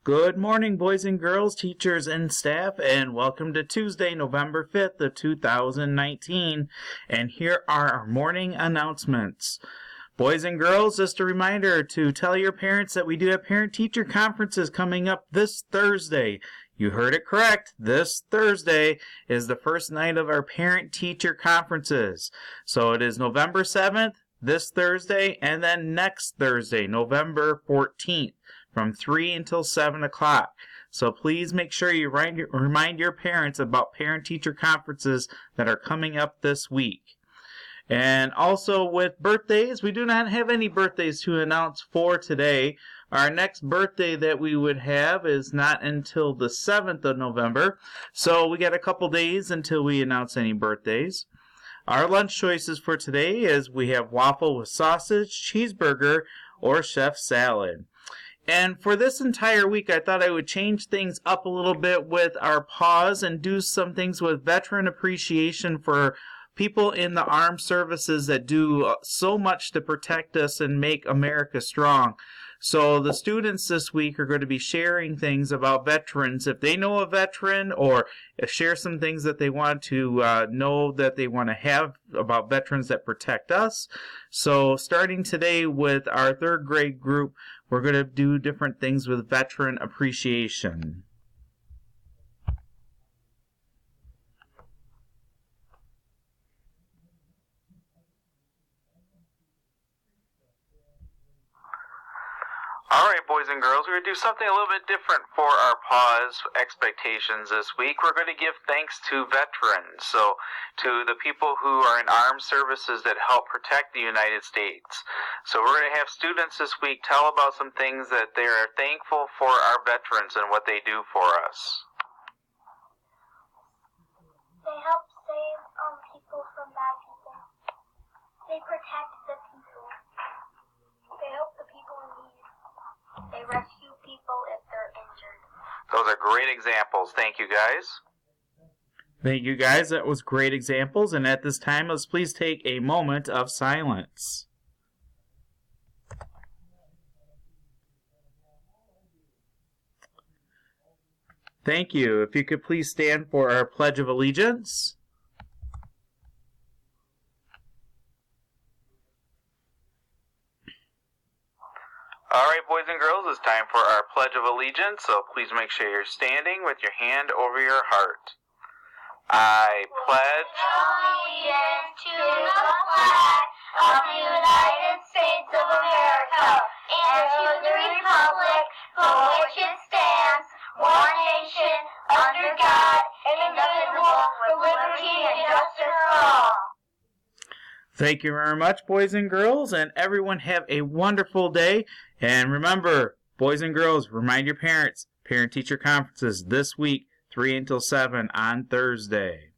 Good morning, boys and girls, teachers and staff, and welcome to Tuesday, November 5th of 2019. And here are our morning announcements. Boys and girls, just a reminder to tell your parents that we do have parent-teacher conferences coming up this Thursday. You heard it correct. This Thursday is the first night of our parent-teacher conferences. So it is November 7th, this Thursday, and then next Thursday, November 14th. From 3 until 7 o'clock. So please make sure you remind your parents about parent-teacher conferences that are coming up this week. And also with birthdays, we do not have any birthdays to announce for today. Our next birthday that we would have is not until the 7th of November. So we got a couple days until we announce any birthdays. Our lunch choices for today is we have waffle with sausage, cheeseburger, or chef salad. And for this entire week, I thought I would change things up a little bit with our pause and do some things with veteran appreciation for people in the armed services that do so much to protect us and make America strong. So the students this week are going to be sharing things about veterans. If they know a veteran or share some things that they want to know that they want to have about veterans that protect us. So starting today with our third grade group, we're going to do different things with veteran appreciation. Alright, boys and girls, we're going to do something a little bit different for our pause expectations this week. We're going to give thanks to veterans, so to the people who are in armed services that help protect the United States. So we're going to have students this week tell about some things that they are thankful for our veterans and what they do for us. They help save people from bad people. They protect the people. They help the people in need. They rescue people if they're injured. Those are great examples. Thank you, guys. Thank you, guys. That was great examples. And at this time, let's please take a moment of silence. Thank you. If you could please stand for our Pledge of Allegiance. Alright, boys and girls, it's time for our Pledge of Allegiance, so please make sure you're standing with your hand over your heart. I pledge allegiance to the flag of the United States of America and to the republic for which it stands, one nation, under God, indivisible, with liberty and justice for all. Thank you very much, boys and girls, and everyone have a wonderful day. And remember, boys and girls, remind your parents, parent-teacher conferences this week, 3 until 7 on Thursday.